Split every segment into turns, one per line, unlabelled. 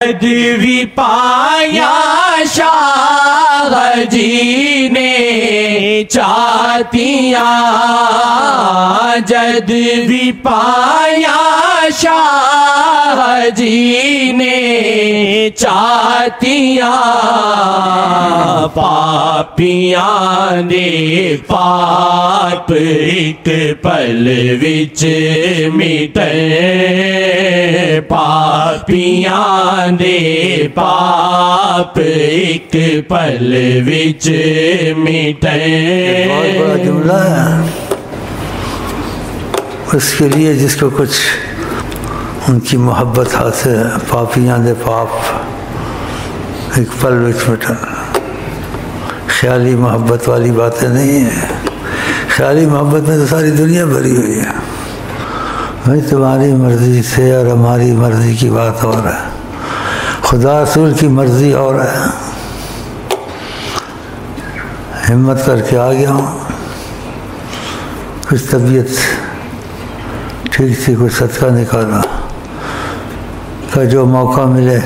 بھی پایا شاہ جی نے چاہتیاں، جد بھی پایا شاہ جی نے چاہتیاں، پاپیاں نے پاپ ایک پل وچ مٹے، پاپیاں نے پاپ ایک پل وچ مٹے۔
بہت بڑا جملہ ہے، اس کے لیے جس کو کچھ ان کی محبت حاصل ہے، پاپیاں دے پاپ ایک پل وچ مٹا۔ خیالی محبت والی باتیں نہیں ہیں، خیالی محبت میں تو ساری دنیا بھری ہوئی ہے۔ بھائی تمہاری مرضی سے اور ہماری مرضی کی بات اور ہے، خدا رسول کی مرضی اور ہے۔ ہمت کر کے آ گیا ہوں، کچھ طبیعت ٹھیک تھی، کچھ صدقہ نکالا کہ جو موقع ملے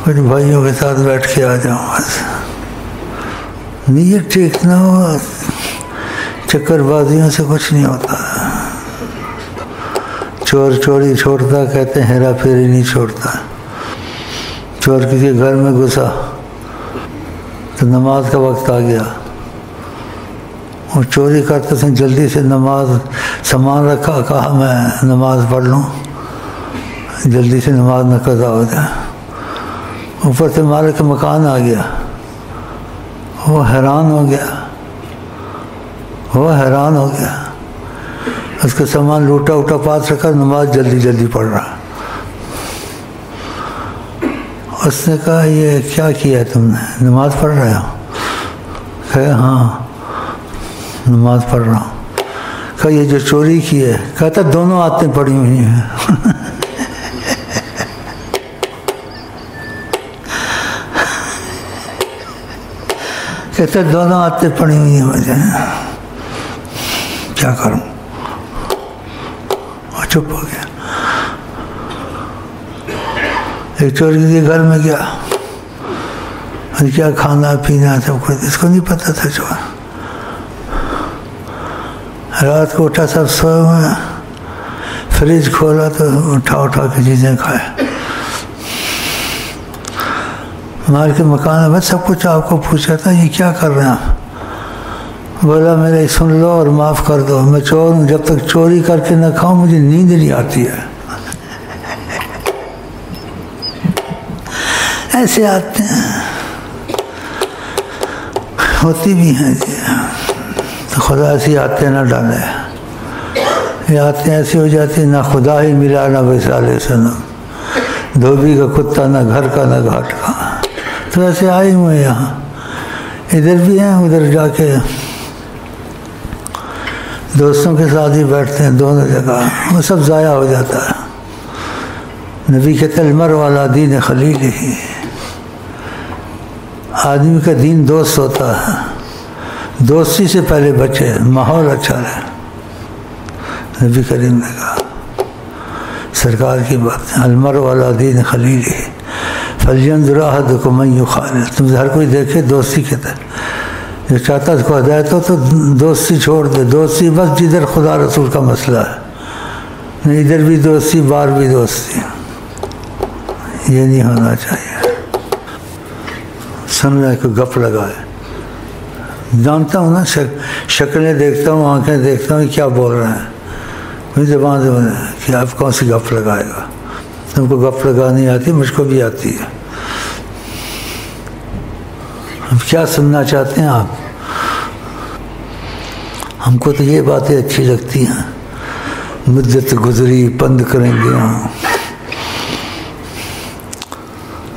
کچھ بھائیوں کے ساتھ بیٹھ کے آ جاؤں۔ بس نیت ٹھیک نہ ہو، چکر بازیوں سے کچھ نہیں ہوتا۔ چور چوری چھوڑتا کہتے ہیں، ہیرا پھیری نہیں چھوڑتا۔ چور کسی گھر میں گھسا تو نماز کا وقت آ گیا، وہ چوری کرتے تھے، جلدی سے نماز سامان رکھا، کہا میں نماز پڑھ لوں، جلدی سے نماز نہ قضا ہو جائے۔ اوپر سے مالک مکان آ گیا، وہ حیران ہو گیا، اس کا سامان لوٹا ووٹا پاس رکھا، نماز جلدی جلدی پڑھ رہا۔ اس نے کہا یہ کیا کیا تم نے، نماز پڑھ رہے ہو؟ کہا ہاں نماز پڑھ رہا ہوں۔ کہا یہ جو چوری کی ہے؟ کہتا دونوں آتیں پڑی ہوئی ہیں۔ کہتا دونوں آتیں پڑی ہوئی ہیں، مجھے کیا کروں؟ اور چپ ہو گیا۔ ایک چور کسی گھر میں گیا، کیا کھانا پینا سب کچھ، اس کو نہیں پتا تھا چور۔ رات کو اٹھا، سب سوئے ہوئے ہیں، فریج کھولا تو اٹھا کے چیزیں کھائے۔ مال کے مکان میں سب کچھ آپ کو پوچھا تھا، یہ کیا کر رہے ہیں؟ بولا میرے سن لو اور معاف کر دو، میں چور ہوں، جب تک چوری کر کے نہ کھاؤں مجھے نیند نہیں آتی ہے۔ ایسے آتے ہیں، ہوتی بھی ہیں جی، تو خدا ایسی آتے نہ ڈالے، یہ آتے ایسی ہو جاتی، نہ خدا ہی ملا نہ وصال صنم، دھوبی کا کتا نہ گھر کا نہ گھاٹ کا۔ تو ایسے آئے ہوئے یہاں، ادھر بھی ہیں، ادھر جا کے دوستوں کے ساتھ ہی بیٹھتے ہیں، دونوں جگہ، وہ سب ضائع ہو جاتا ہے۔ نبی کہتے المرء علی دین خلیلہ، آدمی کا دین دوست ہوتا ہے، دوستی سے پہلے بچے، ماحول اچھا رہے۔ نبی کریم نے کہا، سرکار کی بات، المرء علی دین خلیلہ فلینظر احدکم من یخالل، تم ہر کوئی دیکھے دوستی کے طرح، جو چاہتا اس کو ہدایت ہو تو دوستی چھوڑ دے، دوستی بس جدھر خدا رسول کا مسئلہ ہے، نہیں ادھر بھی دوستی بار بھی دوستی، یہ نہیں ہونا چاہیے۔ سن رہے کو گپ لگائے، جانتا ہوں نا، شکلیں دیکھتا ہوں، آنکھیں دیکھتا ہوں، کیا بول رہے ہیں، میری زبان سے کہ آپ کون سی گپ لگائے گا، تم کو گپ لگانی آتی، مجھ کو بھی آتی ہے۔ اب کیا سننا چاہتے ہیں آپ؟ ہم کو تو یہ باتیں اچھی لگتی ہیں، مدت گزری پند کریں گے،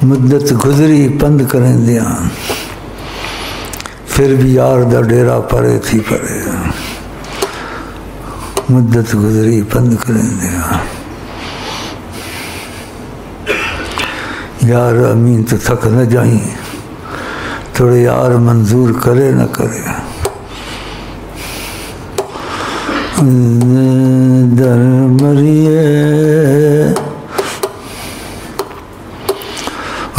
مدت گزری پند کریں دیا، پھر بھی یار دا ڈیرا پرے تھی پرے، مدت گزری پند کریں دیا، یار امین تو تھک نہ جائیں، تھوڑے یار منظور کرے نہ کرے۔ در مریے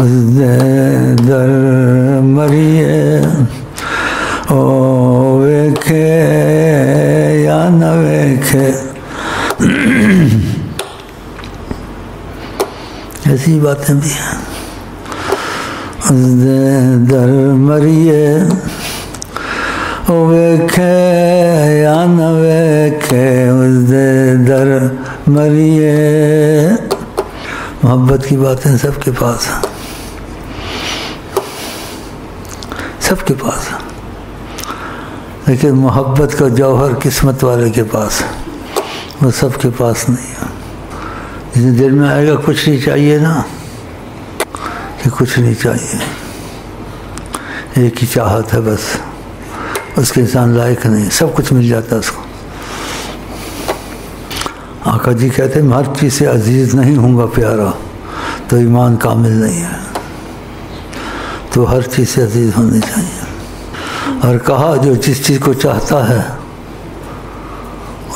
اس دے در مریے او ویکھے یا نہ ویکھے. ایسی باتیں بھی ہیں. اس دے در مریے او ویکھے یا نہ ویکھے. اس دے در مریے. محبت کی باتیں سب کے پاس ہیں, سب کے پاس ہیں, لیکن محبت کا جوہر قسمت والے کے پاس ہے, وہ سب کے پاس نہیں ہے. جس دل میں آئے گا کچھ نہیں چاہیے نا, کہ کچھ نہیں چاہیے, ایک ہی چاہت ہے بس, اس کے انسان لائق نہیں, سب کچھ مل جاتا ہے اس کو. آقا جی کہتے ہیں میں ہر چیز سے عزیز نہیں ہوں گا پیارا تو ایمان کامل نہیں ہے. تو ہر چیز سے عزیز ہونی چاہیے. اور کہا جو جس چیز کو چاہتا ہے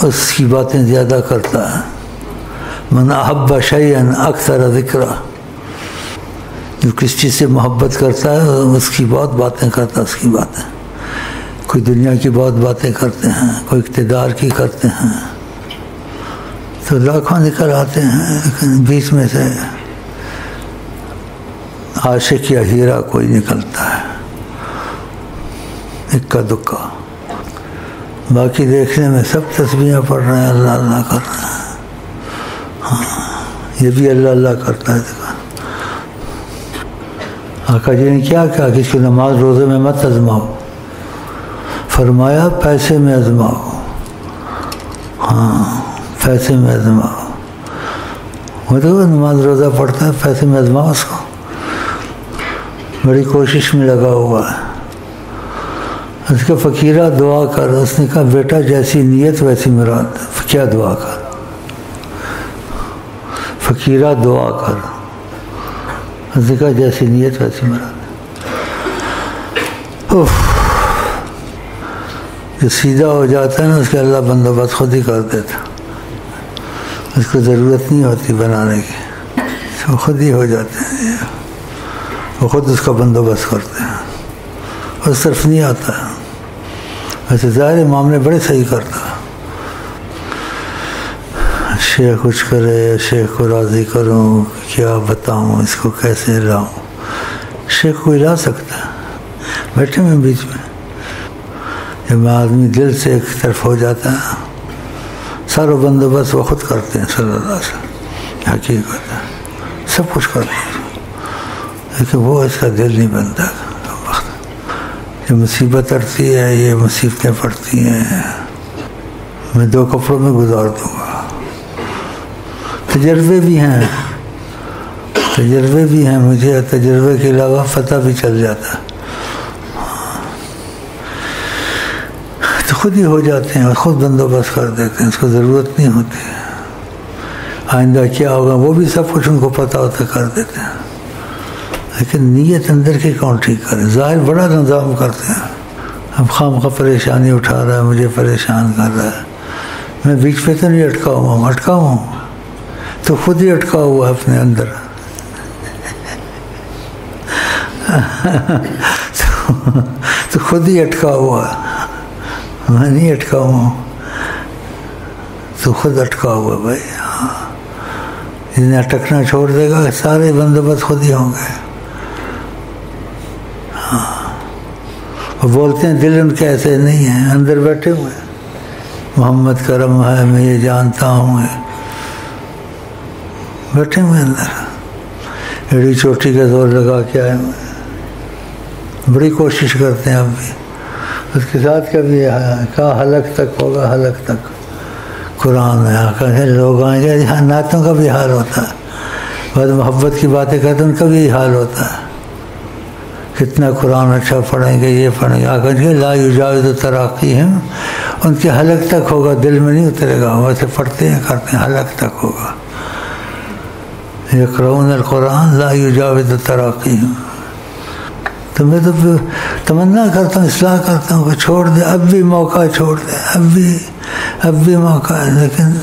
اس کی باتیں زیادہ کرتا ہے. من احب شیئا اکثر ذکرہ. جو کس چیز سے محبت کرتا ہے اس کی بہت باتیں کرتا ہے. اس کی باتیں کوئی دنیا کی بہت باتیں کرتے ہیں, کوئی اقتدار کی کرتے ہیں تو لاکھوں نکل آتے ہیں, لیکن بیچ میں سے عاشق یا ہیرا کوئی نکلتا ہے, اکا دکا. باقی دیکھنے میں سب تسبیحیں پڑھ رہے ہیں, اللہ اللہ کر رہے ہیں. ہاں یہ بھی اللہ اللہ کرتا ہے. آقا جی نے کیا کہا کہ اس کی نماز روزے میں مت آزماؤ, فرمایا پیسے میں آزماؤ. ہاں پیسے میں آزماؤ. وہ تو نماز روزہ پڑھتا ہے, پیسے میں آزماؤ اس کو, بڑی کوشش میں لگا ہوا ہے. اس کا فقیرہ دعا کر. اس نے کہا بیٹا جیسی نیت ویسی مراد. کیا دعا کر؟ فقیرہ دعا کر. اس نے کہا جیسی نیت ویسی مراد. جو سیدھا ہو جاتا ہے نا اس کا اللہ بندوبست خود ہی کر دیتا. اس کو ضرورت نہیں ہوتی بنانے کی, وہ خود ہی ہو جاتے ہیں, وہ خود اس کا بندوبست کرتے ہیں, اس طرف نہیں آتا ہے. ویسے ظاہر معاملے بڑے صحیح کرتا ہے. شیخ کچھ کرے, شیخ کو راضی کروں, کیا بتاؤں, اس کو کیسے لاؤں. شیخ کو لا سکتا ہے, بیٹھے میں بیچ میں. جب آدمی دل سے ایک طرف ہو جاتا ہے سارا بندوبست وہ خود کرتے ہیں صلی اللہ علیہ وسلم. حقیقت ہے سب کچھ کرتے ہیں, لیکن وہ اس کا دل نہیں بنتا. یہ مصیبت اڑتی ہے, یہ مصیبتیں پڑتی ہیں, میں 2 کپڑوں میں گزار دوں گا. تجربے بھی ہیں, تجربے بھی ہیں مجھے, تجربے کے علاوہ پتہ بھی چل جاتا ہے. تو خود ہی ہو جاتے ہیں, خود بندوبست کر دیتے ہیں, اس کو ضرورت نہیں ہوتی. آئندہ کیا ہوگا وہ بھی سب کچھ ان کو پتہ ہوتا کر دیتے ہیں, لیکن نیت اندر کی کون ٹھیک کرے. ظاہر بڑا نظام کرتے ہیں, اب خواہ پریشانی اٹھا رہا ہے, مجھے پریشان کر رہا ہے. میں بیچ پہ تو نہیں اٹکا ہوں, اٹکا ہوں تو خود ہی اٹکا ہوا ہے اپنے اندر. تو خود ہی اٹکا ہوا ہے, میں نہیں اٹکا ہوں, تو خود اٹکا ہوا بھائی. جنہیں اٹکنا چھوڑ دے گا سارے بندوبست خود ہی ہوں گے. وہ بولتے ہیں دل ان کے ایسے نہیں ہیں, اندر بیٹھے ہوئے ہیں. محمد کرم ہے, میں یہ جانتا ہوں, بیٹھے ہوئے اندر. ایڑی چوٹی کا زور لگا کے آئے ہوئے, بڑی کوشش کرتے ہیں اب بھی. اس کے ساتھ کبھی کہا حلق تک ہوگا, حلق تک قرآن ہے. آقا لوگ آئیں گے, نعتوں کا بھی حال ہوتا ہے. بعد محبت کی باتیں کرتے ہیں ان کا بھی حال ہوتا ہے. کتنا قرآن اچھا پڑھیں گے, یہ پڑھیں گے. آقا جی لا یجاوز تراقیہم, ان کے حلق تک ہوگا, دل میں نہیں اترے گا. ویسے پڑھتے ہیں کرتے ہیں, حلق تک ہوگا. یقرؤون القرآن لا یجاوز تراقیہم. تو میں تو تمنا کرتا ہوں, اصلاح کرتا ہوں کہ چھوڑ دے, اب بھی موقع چھوڑ دے, اب بھی موقع ہے, لیکن